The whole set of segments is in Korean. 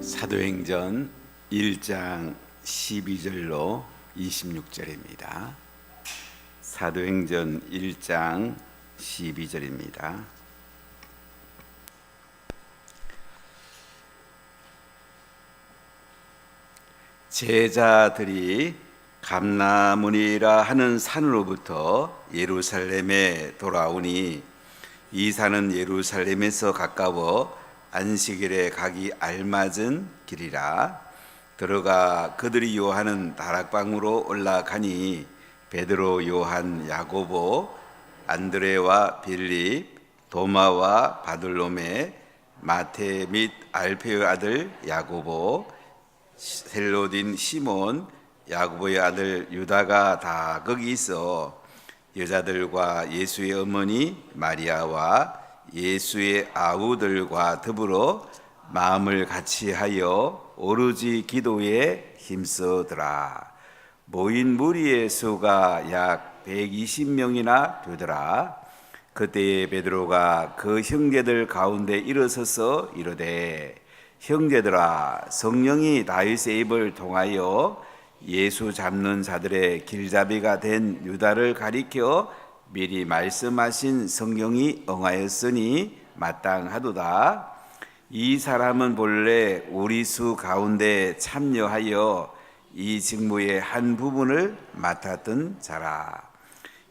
사도행전 1장 12절로 26절입니다. 사도행전 1장 12절입니다. 제자들이 감나문이라 하는 산으로부터 예루살렘에 돌아오니 이 산은 예루살렘에서 가까워 안식일에 가기 알맞은 길이라. 들어가 그들이 요하는 다락방으로 올라가니 베드로, 요한, 야고보, 안드레와 빌립, 도마와 바돌로메, 마테 및 알페의 아들 야고보, 셀로딘 시몬, 야고보의 아들 유다가 다 거기 있어 여자들과 예수의 어머니 마리아와 예수의 아우들과 더불어 마음을 같이하여 오로지 기도에 힘쓰더라. 모인 무리의 수가 약 120명이나 되더라. 그때에 베드로가 그 형제들 가운데 일어서서 이르되, 형제들아, 성령이 다윗의 입을 통하여 예수 잡는 자들의 길잡이가 된 유다를 가리켜 미리 말씀하신 성경이 응하였으니 마땅하도다. 이 사람은 본래 우리 수 가운데 참여하여 이 직무의 한 부분을 맡았던 자라.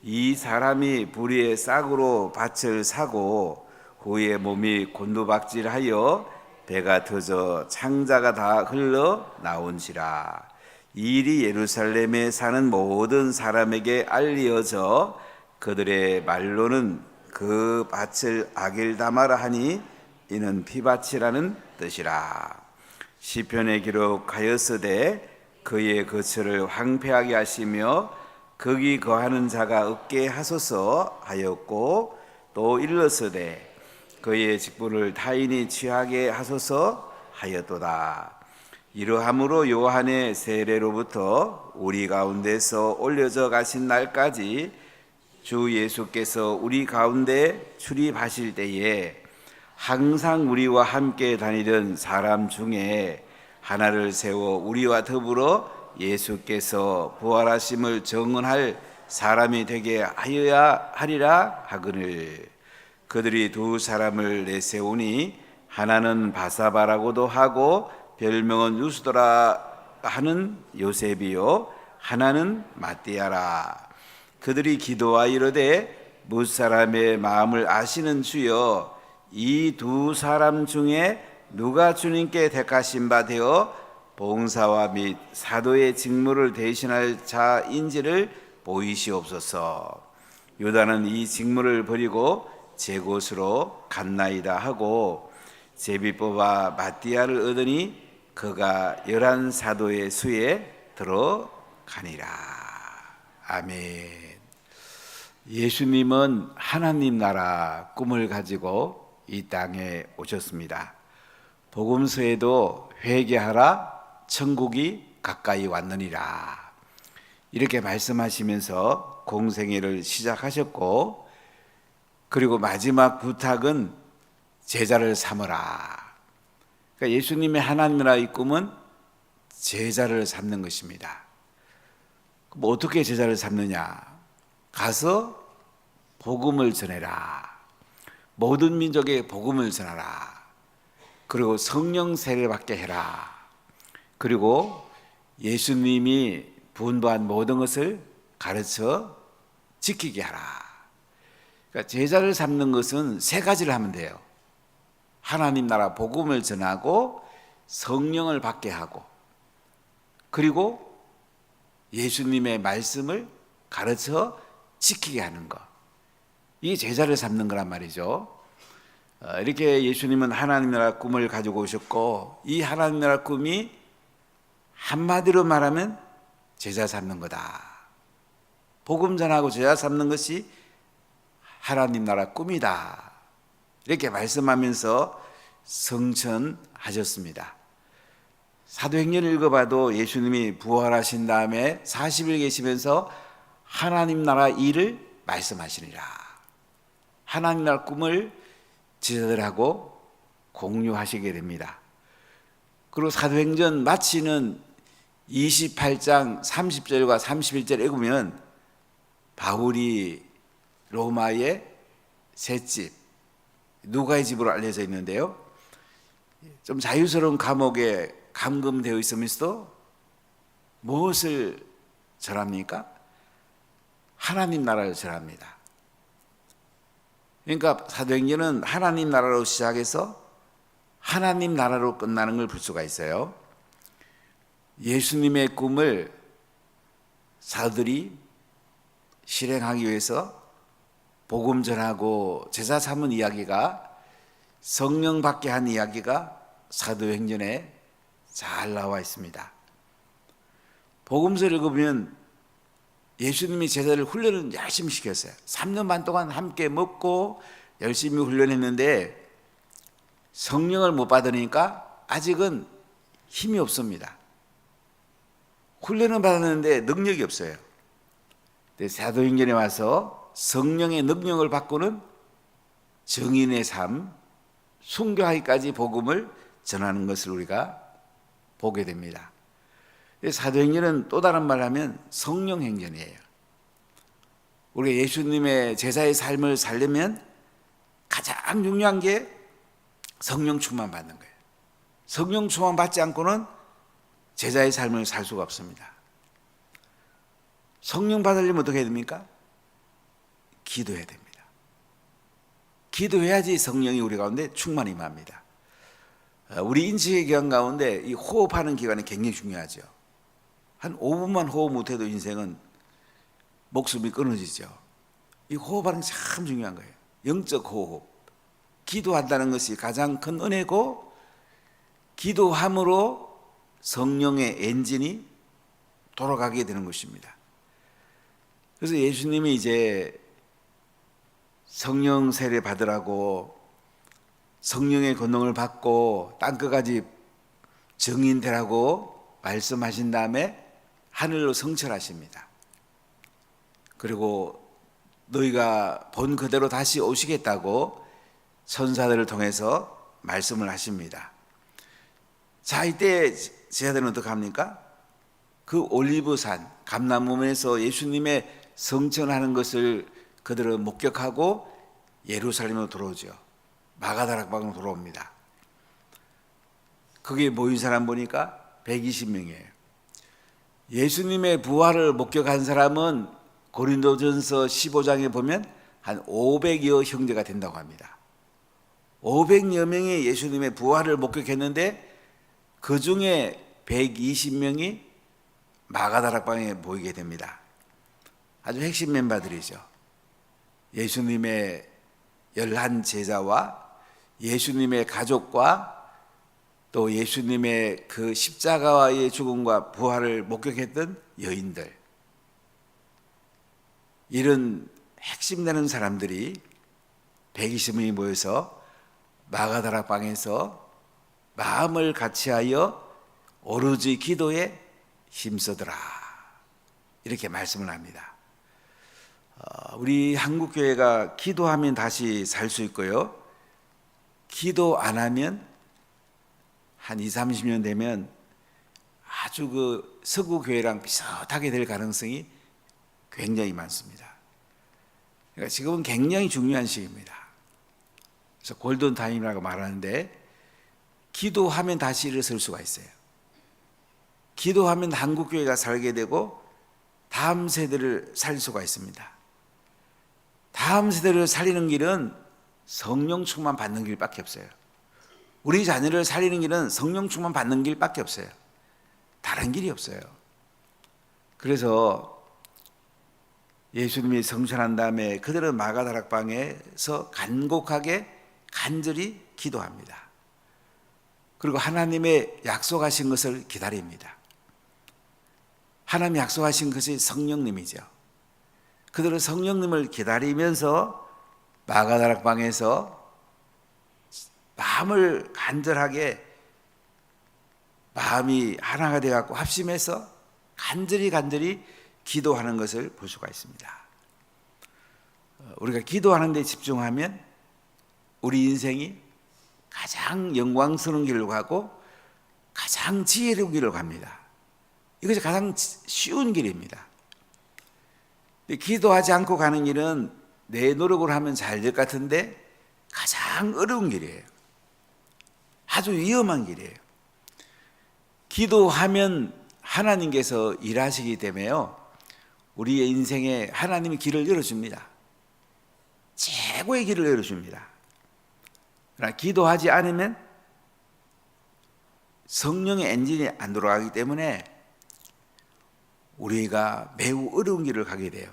이 사람이 불의의 싹으로 밭을 사고 후에 몸이 곤두박질하여 배가 터져 창자가 다 흘러 나온지라. 이 일이 예루살렘에 사는 모든 사람에게 알려져 그들의 말로는 그 밭을 아겔다마라 하니 이는 피밭이라는 뜻이라. 시편에 기록하였으되 그의 거처를 황폐하게 하시며 거기 거하는 자가 없게 하소서 하였고, 또 일렀으되 그의 직분을 타인이 취하게 하소서 하였도다. 이러함으로 요한의 세례로부터 우리 가운데서 올려져 가신 날까지 주 예수께서 우리 가운데 출입하실 때에 항상 우리와 함께 다니던 사람 중에 하나를 세워 우리와 더불어 예수께서 부활하심을 증언할 사람이 되게 하여야 하리라 하거늘. 그들이 두 사람을 내세우니 하나는 바사바라고도 하고 별명은 유스도라 하는 요셉이요 하나는 마띠아라. 그들이 기도하여 이르되, 무사람의 마음을 아시는 주여, 이 두 사람 중에 누가 주님께 택하신 바 되어 봉사와 및 사도의 직무를 대신할 자인지를 보이시옵소서. 유다는 이 직무를 버리고 제 곳으로 갔나이다 하고 제비 뽑아 마띠아를 얻으니 그가 11 사도의 수에 들어가니라. 아멘. 예수님은 하나님 나라 꿈을 가지고 이 땅에 오셨습니다. 복음서에도 회개하라, 천국이 가까이 왔느니라 이렇게 말씀하시면서 공생애를 시작하셨고, 그리고 마지막 부탁은 제자를 삼으라. 그러니까 예수님의 하나님 나라의 꿈은 제자를 삼는 것입니다. 그럼 어떻게 제자를 삼느냐? 가서 복음을 전해라. 모든 민족에 복음을 전하라. 그리고 성령 세례를 받게 해라. 그리고 예수님이 분부한 모든 것을 가르쳐 지키게 하라. 그러니까 제자를 삼는 것은 세 가지를 하면 돼요. 하나님 나라 복음을 전하고 성령을 받게 하고, 그리고 예수님의 말씀을 가르쳐 지키게 하는 것. 이게 제자를 삼는 거란 말이죠. 이렇게 예수님은 하나님 나라 꿈을 가지고 오셨고, 이 하나님 나라 꿈이 한마디로 말하면 제자 삼는 거다. 복음 전하고 제자 삼는 것이 하나님 나라 꿈이다. 이렇게 말씀하면서 성천하셨습니다. 사도행전을 읽어봐도 예수님이 부활하신 다음에 40일 계시면서 하나님 나라 일을 말씀하시니라. 하나님 나라 꿈을 제자들하고 공유하시게 됩니다. 그리고 사도행전 마치는 28장 30절과 31절에 읽으면 바울이 로마의 셋집 누가의 집으로 알려져 있는데요, 좀 자유스러운 감옥에 감금되어 있으면서도 무엇을 전합니까? 하나님 나라를 전합니다. 그러니까 사도행전은 하나님 나라로 시작해서 하나님 나라로 끝나는 걸 볼 수가 있어요. 예수님의 꿈을 사도들이 실행하기 위해서 복음 전하고 제자 삼은 이야기가, 성령 받게 한 이야기가 사도행전에 잘 나와 있습니다. 복음서를 읽으면 예수님이 제자를 훈련을 열심히 시켰어요. 3년 반 동안 함께 먹고 열심히 훈련했는데 성령을 못 받으니까 아직은 힘이 없습니다. 훈련은 받았는데 능력이 없어요. 사도행전에 와서 성령의 능력을 받고는 증인의 삶, 순교하기까지 복음을 전하는 것을 우리가 보게 됩니다. 사도행전은 또 다른 말을 하면 성령행전이에요. 우리가 예수님의 제자의 삶을 살려면 가장 중요한 게 성령 충만 받는 거예요. 성령 충만 받지 않고는 제자의 삶을 살 수가 없습니다. 성령 받으려면 어떻게 해야 됩니까? 기도해야 됩니다. 기도해야지 성령이 우리 가운데 충만히 임합니다. 우리 인식의 기간 가운데 이 호흡하는 기간이 굉장히 중요하죠. 한 5분만 호흡 못해도 인생은 목숨이 끊어지죠. 이 호흡하는 게 참 중요한 거예요. 영적 호흡. 기도한다는 것이 가장 큰 은혜고, 기도함으로 성령의 엔진이 돌아가게 되는 것입니다. 그래서 예수님이 이제 성령 세례 받으라고 성령의 권능을 받고 땅끝까지 증인 되라고 말씀하신 다음에 하늘로 성천하십니다. 그리고 너희가 본 그대로 다시 오시겠다고 천사들을 통해서 말씀을 하십니다. 자, 이때 제자들은 어떻게 합니까? 그 올리브산 감람문에서 예수님의 성천하는 것을 그들은 목격하고 예루살렘으로 들어오죠. 마가다락방으로 돌아옵니다. 거기에 모인 사람 보니까 120명이에요. 예수님의 부활을 목격한 사람은 고린도전서 15장에 보면 한 500여 형제가 된다고 합니다. 500여 명이 예수님의 부활을 목격했는데 그 중에 120명이 마가다락방에 모이게 됩니다. 아주 핵심 멤버들이죠. 예수님의 11 제자와 예수님의 가족과 또 예수님의 그 십자가와의 죽음과 부활을 목격했던 여인들, 이런 핵심되는 사람들이 120명이 모여서 마가다락방에서 마음을 같이하여 오로지 기도에 힘쓰더라, 이렇게 말씀을 합니다. 우리 한국교회가 기도하면 다시 살 수 있고요, 기도 안 하면 한 20, 30년 되면 아주 그 서구교회랑 비슷하게 될 가능성이 굉장히 많습니다. 그러니까 지금은 굉장히 중요한 시기입니다. 그래서 골든타임이라고 말하는데, 기도하면 다시 일어설 수가 있어요. 기도하면 한국교회가 살게 되고 다음 세대를 살릴 수가 있습니다. 다음 세대를 살리는 길은 성령 충만 받는 길밖에 없어요. 우리 자녀를 살리는 길은 성령 충만 받는 길밖에 없어요. 다른 길이 없어요. 그래서 예수님이 성천한 다음에 그들은 마가다락방에서 간곡하게 간절히 기도합니다. 그리고 하나님의 약속하신 것을 기다립니다. 하나님이 약속하신 것이 성령님이죠. 그들은 성령님을 기다리면서 마가다락방에서 마음을 간절하게, 마음이 하나가 되어갖고 합심해서 간절히 기도하는 것을 볼 수가 있습니다. 우리가 기도하는 데 집중하면 우리 인생이 가장 영광스러운 길로 가고 가장 가장 지혜로운 길을 갑니다. 이것이 가장 쉬운 길입니다. 기도하지 않고 가는 길은 내 노력으로 하면 잘 될 것 같은데 가장 어려운 길이에요. 아주 위험한 길이에요. 기도하면 하나님께서 일하시기 때문에요, 우리의 인생에 하나님이 길을 열어줍니다. 최고의 길을 열어줍니다. 그러나 기도하지 않으면 성령의 엔진이 안 돌아가기 때문에 우리가 매우 어려운 길을 가게 돼요.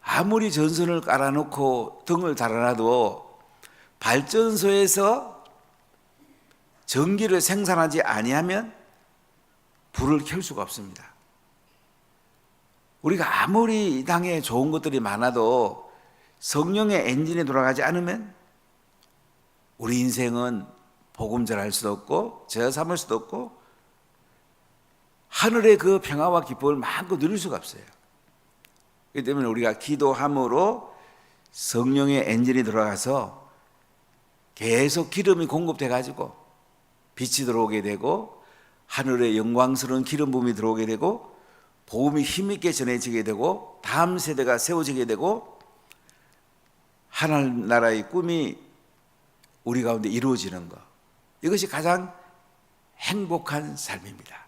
아무리 전선을 깔아놓고 등을 달아놔도 발전소에서 전기를 생산하지 아니하면 불을 켤 수가 없습니다. 우리가 아무리 이 땅에 좋은 것들이 많아도 성령의 엔진이 돌아가지 않으면 우리 인생은 복음 전할 수도 없고 제어 삼을 수도 없고 하늘의 그 평화와 기쁨을 마음껏 누릴 수가 없어요. 그렇기 때문에 우리가 기도함으로 성령의 엔진이 돌아가서 계속 기름이 공급돼 가지고 빛이 들어오게 되고 하늘의 영광스러운 기름 부음이 들어오게 되고 복음이 힘있게 전해지게 되고 다음 세대가 세워지게 되고 하늘나라의 꿈이 우리 가운데 이루어지는 것, 이것이 가장 행복한 삶입니다.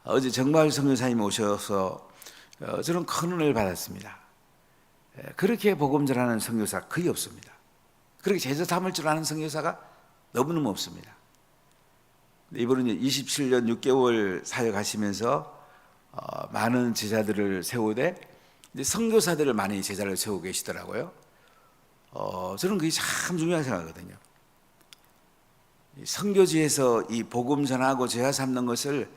어제 정마을 선교사님이 오셔서 저는 큰 은혜를 받았습니다. 그렇게 복음 전하는 선교사 거의 없습니다. 그렇게 제자 삼을 줄 아는 선교사가 너무너무 없습니다. 이분은 27년 6개월 사역하시면서 많은 제자들을 세우되 선교사들을 많이 제자를 세우고 계시더라고요. 저는 그게 참 중요하게 생각하거든요. 선교지에서 이 복음 전하고 제자 삼는 것을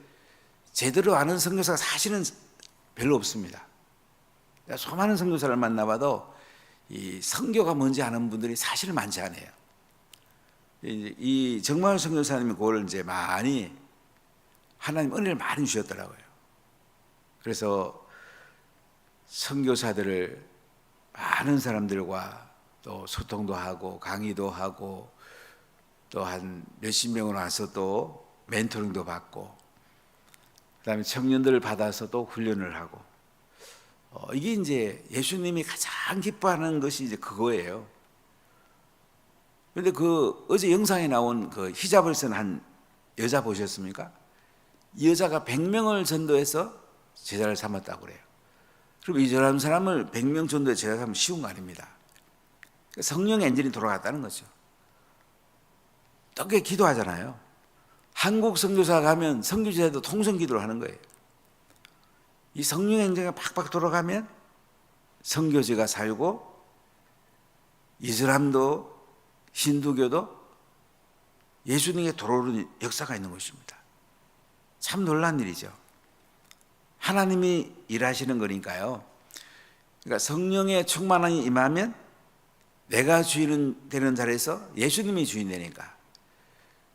제대로 아는 선교사가 사실은 별로 없습니다. 수많은 선교사를 만나봐도 이 선교가 뭔지 아는 분들이 사실 많지 않아요. 이 정마을 선교사님이 그걸 이제 많이 하나님 은혜를 많이 주셨더라고요. 그래서 선교사들을 많은 사람들과 또 소통도 하고 강의도 하고 또 한 몇십 명을 와서 또 멘토링도 받고 그다음에 청년들을 받아서 또 훈련을 하고 이게 이제 예수님이 가장 기뻐하는 것이 이제 그거예요. 그런데 그 어제 영상에 나온 그 히잡을 쓴 한 여자 보셨습니까? 이 여자가 100명을 전도해서 제자를 삼았다고 그래요. 그럼 이 사람을 100명 전도에 제자 삼으면 쉬운 거 아닙니다. 성령의 엔진이 돌아갔다는 거죠. 어떻게 기도하잖아요. 한국 선교사 가면 선교제자도 통성기도를 하는 거예요. 이 성령의 엔진이 팍팍 돌아가면 선교지가 살고 이슬람도 힌두교도 예수님의 돌아오는 역사가 있는 것입니다. 참 놀라운 일이죠. 하나님이 일하시는 거니까요. 그러니까 성령의 충만함이 임하면 내가 주인 되는 자리에서 예수님이 주인 되니까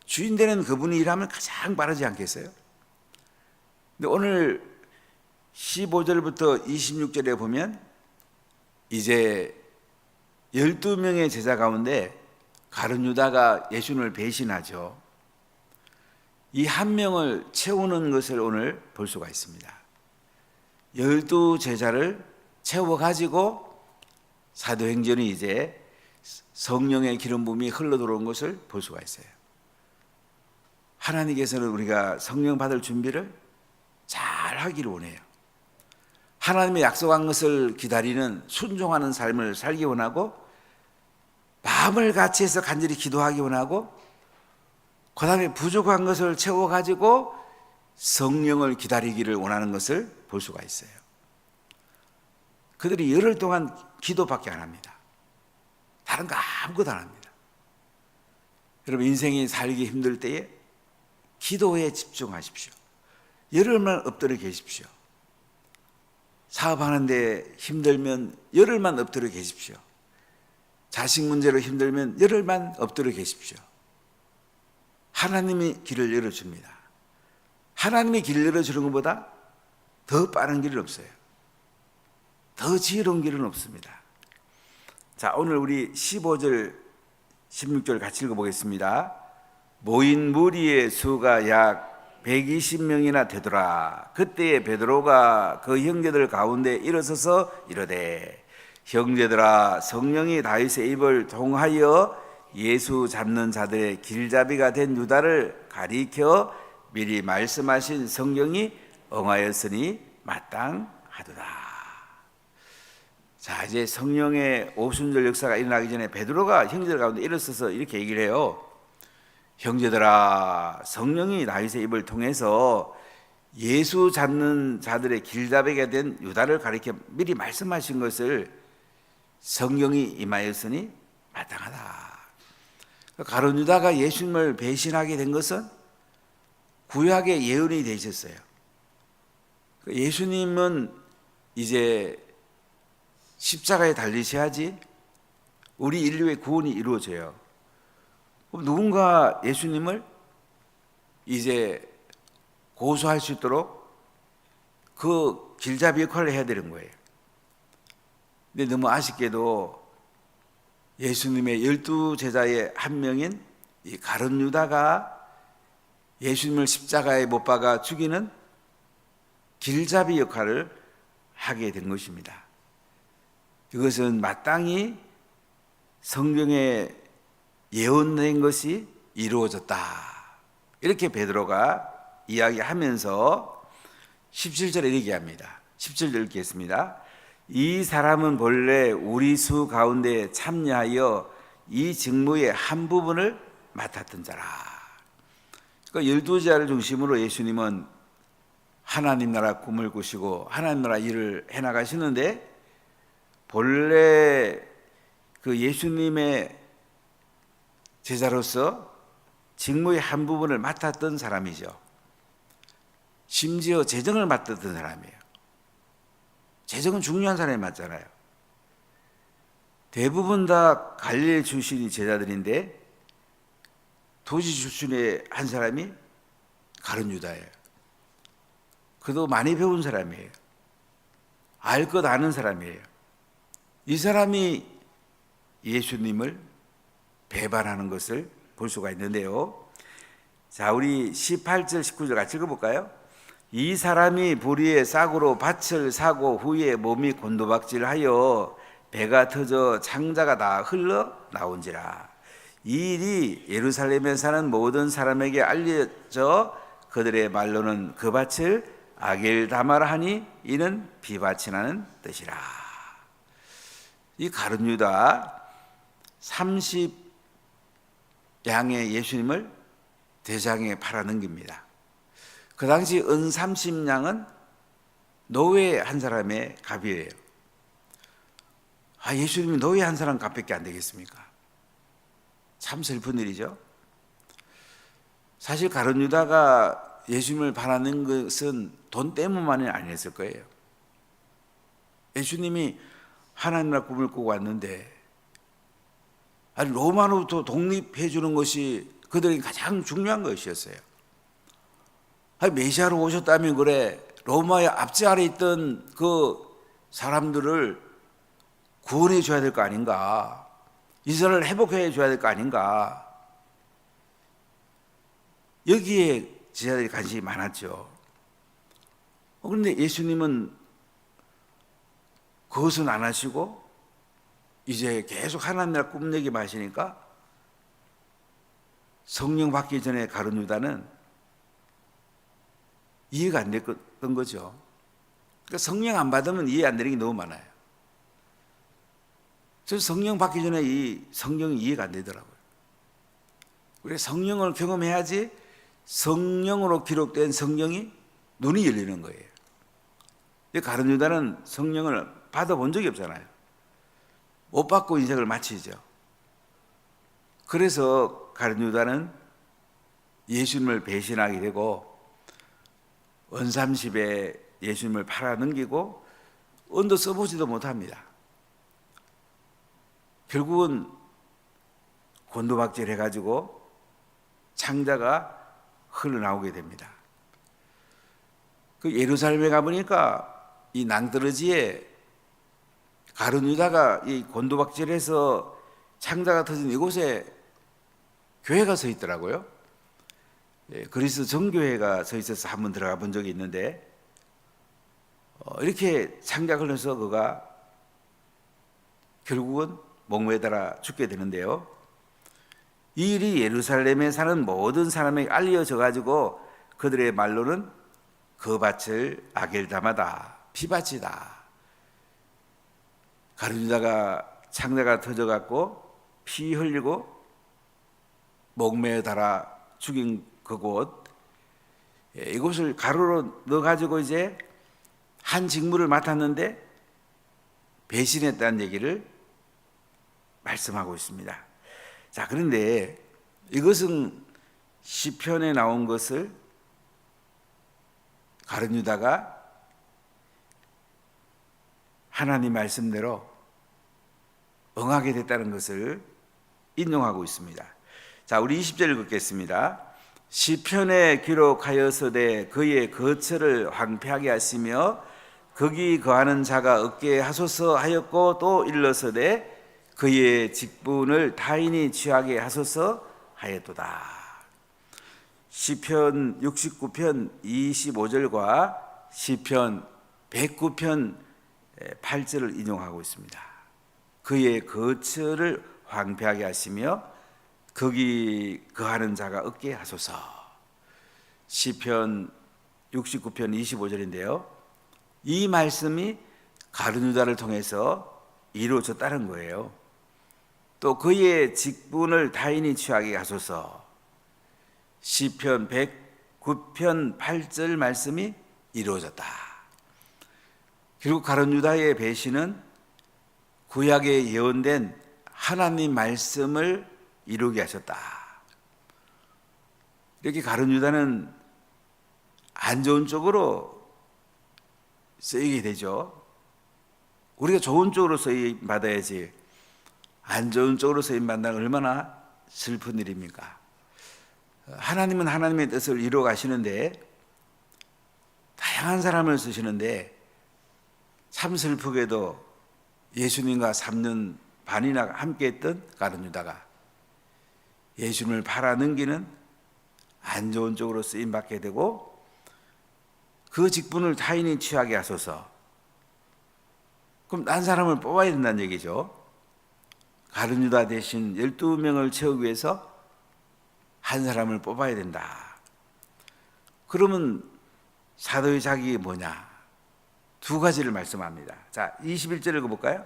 주인 되는 그분이 일하면 가장 빠르지 않겠어요? 근데 오늘 15절부터 26절에 보면 이제 12명의 제자 가운데 가룟 유다가 예수님을 배신하죠. 이 한 명을 채우는 것을 오늘 볼 수가 있습니다. 12제자를 채워가지고 사도행전이 이제 성령의 기름 부음이 흘러 들어온 것을 볼 수가 있어요. 하나님께서는 우리가 성령 받을 준비를 잘 하기를 원해요. 하나님의 약속한 것을 기다리는 순종하는 삶을 살기 원하고 마음을 같이 해서 간절히 기도하기 원하고 그 다음에 부족한 것을 채워가지고 성령을 기다리기를 원하는 것을 볼 수가 있어요. 그들이 열흘 동안 기도밖에 안 합니다. 다른 거 아무것도 안 합니다. 여러분 인생이 살기 힘들 때에 기도에 집중하십시오. 열흘만 엎드려 계십시오. 사업하는데 힘들면 열흘만 엎드려 계십시오. 자식 문제로 힘들면 열흘만 엎드려 계십시오. 하나님이 길을 열어줍니다. 하나님이 길을 열어주는 것보다 더 빠른 길은 없어요. 더 지혜로운 길은 없습니다. 자, 오늘 우리 15절, 16절 같이 읽어보겠습니다. 모인 무리의 수가 약 120명이나 되더라. 그때에 베드로가 그 형제들 가운데 일어서서 이르되 형제들아, 성령이 다윗의 입을 통하여 예수 잡는 자들의 길잡이가 된 유다를 가리켜 미리 말씀하신 성경이 응하였으니 마땅하도다. 자, 이제 성령의 오순절 역사가 일어나기 전에 베드로가 형제들 가운데 일어서서 이렇게 얘기를 해요. 형제들아, 성령이 다윗의 입을 통해서 예수 잡는 자들의 길잡이가 된 유다를 가리켜 미리 말씀하신 것을 성경이 임하였으니 마땅하다. 가룟 유다가 예수님을 배신하게 된 것은 구약의 예언이 되셨어요. 예수님은 이제 십자가에 달리셔야지 우리 인류의 구원이 이루어져요. 누군가 예수님을 이제 고소할 수 있도록 그 길잡이 역할을 해야 되는 거예요. 근데 너무 아쉽게도 예수님의 12제자의 한 명인 이 가룟 유다가 예수님을 십자가에 못 박아 죽이는 길잡이 역할을 하게 된 것입니다. 이것은 마땅히 성경에 예언된 것이 이루어졌다. 이렇게 베드로가 이야기하면서 17절에 이렇게 합니다. 17절 읽겠습니다. 이 사람은 본래 우리 수 가운데 참여하여 이 직무의 한 부분을 맡았던 자라. 그러니까 12제자를 중심으로 예수님은 하나님 나라 꿈을 꾸시고 하나님 나라 일을 해나가시는데 본래 그 예수님의 제자로서 직무의 한 부분을 맡았던 사람이죠. 심지어 재정을 맡았던 사람이에요. 재정은 중요한 사람이 맞잖아요. 대부분 다 갈릴리 출신이 제자들인데 도시 출신의 한 사람이 가룟 유다예요. 그도 많이 배운 사람이에요. 알 것 아는 사람이에요. 이 사람이 예수님을 배반하는 것을 볼 수가 있는데요. 자, 우리 18절 19절 같이 읽어볼까요? 이 사람이 불의의 싹으로 밭을 사고 후에 몸이 곤두박질하여 배가 터져 창자가 다 흘러 나온지라. 이 일이 예루살렘에 사는 모든 사람에게 알려져 그들의 말로는 그 밭을 아겔다마라 하니 이는 비밭이라는 뜻이라. 이 가룟 유다 30양의 예수님을 대장에 팔아넘깁니다. 그 당시 은 30냥은 노예 한 사람의 값이에요. 예수님이 노예 한 사람 값밖에 안 되겠습니까? 참 슬픈 일이죠. 사실 가룟 유다가 예수님을 팔아낸 것은 돈 때문만이 아니었을 거예요. 예수님이 하나님 나라 꿈을 꾸고 왔는데 로마로부터 독립해 주는 것이 그들에게 가장 중요한 것이었어요. 메시아로 오셨다면 그래 로마의 압제 아래 있던 그 사람들을 구원해 줘야 될 거 아닌가, 이스라엘을 회복해 줘야 될 거 아닌가, 여기에 제자들이 관심이 많았죠. 그런데 예수님은 그것은 안 하시고 이제 계속 하나님 나라 꿈얘기만 하시니까 성령 받기 전에 가룟 유다는 이해가 안 됐던 거죠. 그러니까 성령 안 받으면 이해 안 되는 게 너무 많아요. 그래서 성령 받기 전에 이 성경이 이해가 안 되더라고요. 우리가 성령을 경험해야지 성령으로 기록된 성경이 눈이 열리는 거예요. 가룟 유다는 성령을 받아본 적이 없잖아요. 못 받고 인생을 마치죠. 그래서 가룟 유다는 예수님을 배신하게 되고 은삼십에 예수님을 팔아넘기고 은도 써보지도 못합니다. 결국은 곤두박질 해가지고 창자가 흘러나오게 됩니다. 그 예루살렘에 가보니까 이 낭떠러지에 가룟 유다가 이 곤두박질해서 창자가 터진 이곳에 교회가 서 있더라고요. 그리스 정교회가 서 있어서 한번 들어가 본 적이 있는데 이렇게 창작을 해서 그가 결국은 목매달아 죽게 되는데요. 이 일이 예루살렘에 사는 모든 사람에게 알려져 가지고 그들의 말로는 그 밭을 아겔다마다 피밭이다. 가룟유다가 창자가 터져갖고 피 흘리고 목매어 달아 죽인 그곳, 이곳을 가로로 넣어가지고 이제 한 직무를 맡았는데 배신했다는 얘기를 말씀하고 있습니다. 자, 그런데 이것은 시편에 나온 것을 가룟유다가 하나님 말씀대로 응하게 됐다는 것을 인용하고 있습니다. 자, 우리 20절 읽겠습니다. 시편에 기록하여서되 그의 거처를 황폐하게 하시며 거기 거하는 자가 없게 하소서 하였고, 또 일러서되 그의 직분을 타인이 취하게 하소서 하였도다. 시편 69편 25절과 시편 109편 8절을 인용하고 있습니다. 그의 거처를 황폐하게 하시며 거기 거하는 자가 없게 하소서. 시편 69편 25절인데요. 이 말씀이 가룟유다를 통해서 이루어졌다는 거예요. 또 그의 직분을 타인이 취하게 하소서. 시편 109편 8절 말씀이 이루어졌다. 결국 가룟유다의 배신은 구약에 예언된 하나님 말씀을 이루게 하셨다. 이렇게 가룟유다는 안 좋은 쪽으로 쓰이게 되죠. 우리가 좋은 쪽으로 쓰임 받아야지 안 좋은 쪽으로 쓰임 받는 얼마나 슬픈 일입니까? 하나님은 하나님의 뜻을 이루어 가시는데 다양한 사람을 쓰시는데 참 슬프게도 예수님과 3년 반이나 함께했던 가룟유다가 예수님을 팔아넘기는 안 좋은 쪽으로 쓰임받게 되고 그 직분을 타인이 취하게 하소서. 그럼 딴 사람을 뽑아야 된다는 얘기죠. 가룟유다 대신 12명을 채우기 위해서 한 사람을 뽑아야 된다. 그러면 사도의 자격이 뭐냐? 두 가지를 말씀합니다. 자, 21절 읽어볼까요?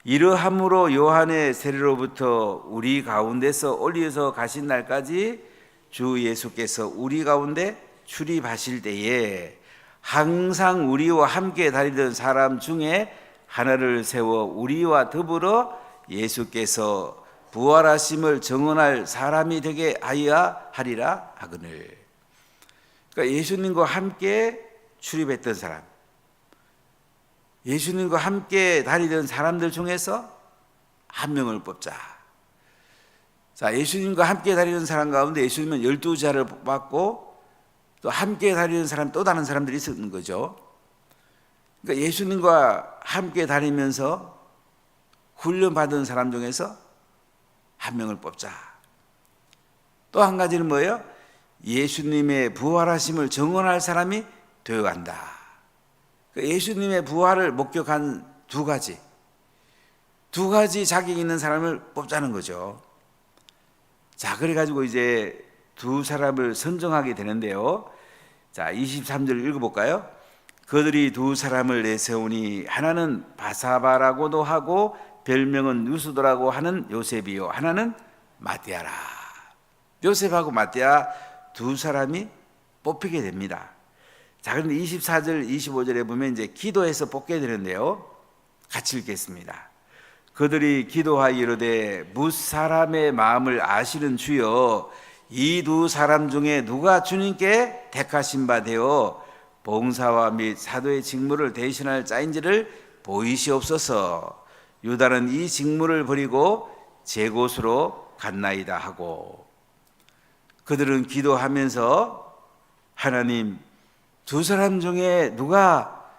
이러함으로 요한의 세례로부터 우리 가운데서 올리어서 가신 날까지 주 예수께서 우리 가운데 출입하실 때에 항상 우리와 함께 다니던 사람 중에 하나를 세워 우리와 더불어 예수께서 부활하심을 증언할 사람이 되게 하여야 하리라 하거늘. 그러니까 예수님과 함께 출입했던 사람, 예수님과 함께 다니던 사람들 중에서 한 명을 뽑자. 자, 예수님과 함께 다니던 사람 가운데 예수님은 12자를 뽑았고 또 함께 다니는 사람, 또 다른 사람들이 있었는 거죠. 그러니까 예수님과 함께 다니면서 훈련받은 사람 중에서 한 명을 뽑자. 또 한 가지는 뭐예요? 예수님의 부활하심을 증언할 사람이 되어간다. 예수님의 부활을 목격한 두 가지 자격 있는 사람을 뽑자는 거죠. 자, 그래가지고 이제 두 사람을 선정하게 되는데요. 자, 23절 읽어볼까요? 그들이 두 사람을 내세우니 하나는 바사바라고도 하고 별명은 유수도라고 하는 요셉이요, 하나는 마띠아라. 요셉하고 마띠아 두 사람이 뽑히게 됩니다. 자, 그런데 24절, 25절에 보면 이제 기도해서 뽑게 되는데요. 같이 읽겠습니다. 그들이 기도하여 이르되 무사람의 마음을 아시는 주여, 이 두 사람 중에 누가 주님께 택하신 바 되어 봉사와 및 사도의 직무를 대신할 자인지를 보이시옵소서. 유다는 이 직무를 버리고 제 곳으로 갔나이다 하고, 그들은 기도하면서 하나님, 두 사람 중에 누가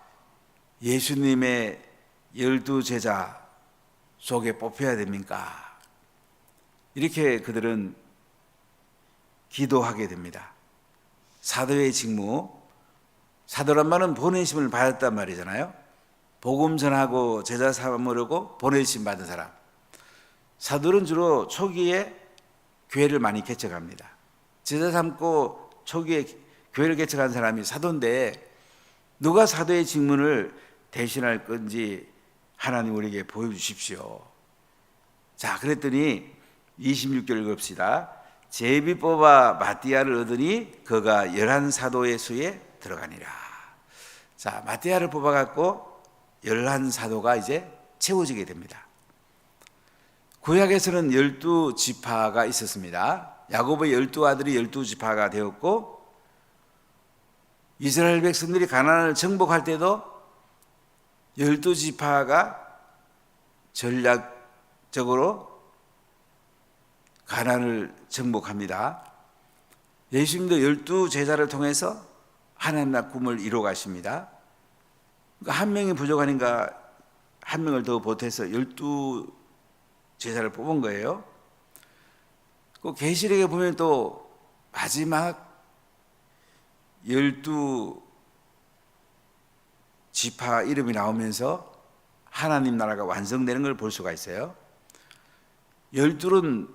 예수님의 12제자 속에 뽑혀야 됩니까? 이렇게 그들은 기도하게 됩니다. 사도의 직무, 사도란 말은 보내심을 받았단 말이잖아요. 복음 전하고 제자 삼으려고 보내심 받은 사람. 사도는 주로 초기에 교회를 많이 개척합니다. 제자 삼고 초기에 교회를 개척한 사람이 사도인데 누가 사도의 직분을 대신할 건지 하나님 우리에게 보여주십시오. 자, 그랬더니 26절 읽읍시다. 제비 뽑아 마띠아를 얻으니 그가 11사도의 수에 들어가니라. 자, 마띠아를 뽑아갖고 11사도가 이제 채워지게 됩니다. 구약에서는 12지파가 있었습니다. 야곱의 12아들이 12지파가 되었고, 이스라엘 백성들이 가나안을 정복할 때도 12지파가 전략적으로 가나안을 정복합니다. 예수님도 12제자를 통해서 하나님 나라 꿈을 이루어 가십니다. 그러니까 한 명이 부족하니까 한 명을 더 보태서 12제자를 뽑은 거예요. 그 계시록에 보면 또 마지막 12지파 이름이 나오면서 하나님 나라가 완성되는 걸 볼 수가 있어요. 12는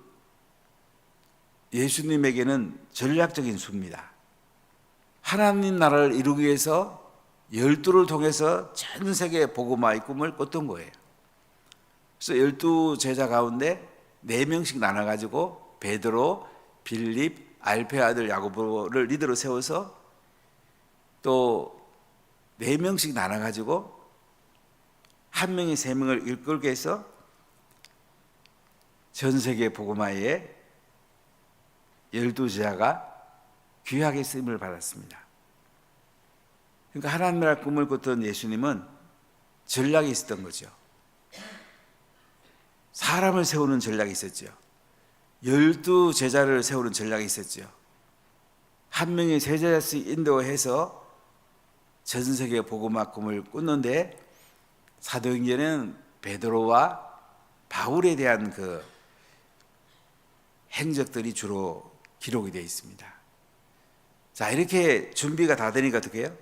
예수님에게는 전략적인 수입니다. 하나님 나라를 이루기 위해서 12를 통해서 전 세계 복음화의 꿈을 꿨던 거예요. 그래서 12제자 가운데 4명씩 나눠가지고 베드로, 빌립, 알페 아들 야고보를 리더로 세워서 또 4명씩 나눠가지고 한 명이 3명을 이끌게 해서 전 세계 복음화에 12제자가 귀하게 쓰임을 받았습니다. 그러니까 하나님 나라 꿈을 꿨던 예수님은 전략이 있었던 거죠. 사람을 세우는 전략이 있었죠. 12제자를 세우는 전략이 있었죠. 한 명이 3제자씩 인도해서 전 세계 복음화 꿈을 꿨는데 사도행전에는 베드로와 바울에 대한 그 행적들이 주로 기록이 되어 있습니다. 자, 이렇게 준비가 다 되니까 어떻게 해요?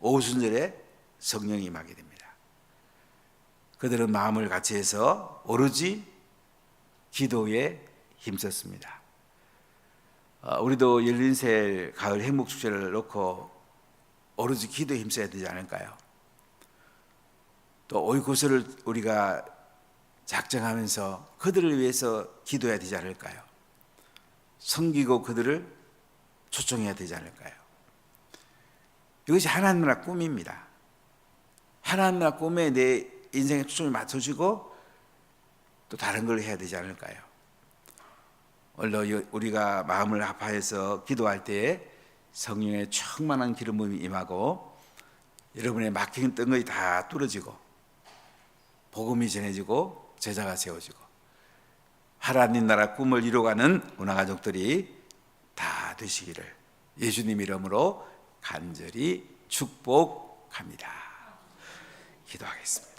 오순절에 성령이 임하게 됩니다. 그들은 마음을 같이 해서 오로지 기도에 힘썼습니다. 우리도 열린셀 가을 행복축제를 놓고 오로지 기도에 힘써야 되지 않을까요? 또 오이코스를 우리가 작정하면서 그들을 위해서 기도해야 되지 않을까요? 섬기고 그들을 초청해야 되지 않을까요? 이것이 하나님 나라 꿈입니다. 하나님 나라 꿈에 내 인생의 초점이 맞춰지고 또 다른 걸 해야 되지 않을까요? 오늘 우리가 마음을 합하여서 기도할 때에 성령의 충만한 기름 부음이 임하고 여러분의 막힌 덩어리 다 뚫어지고 복음이 전해지고 제자가 세워지고 하나님 나라 꿈을 이루어가는 운하가족들이 다 되시기를 예수님 이름으로 간절히 축복합니다. 기도하겠습니다.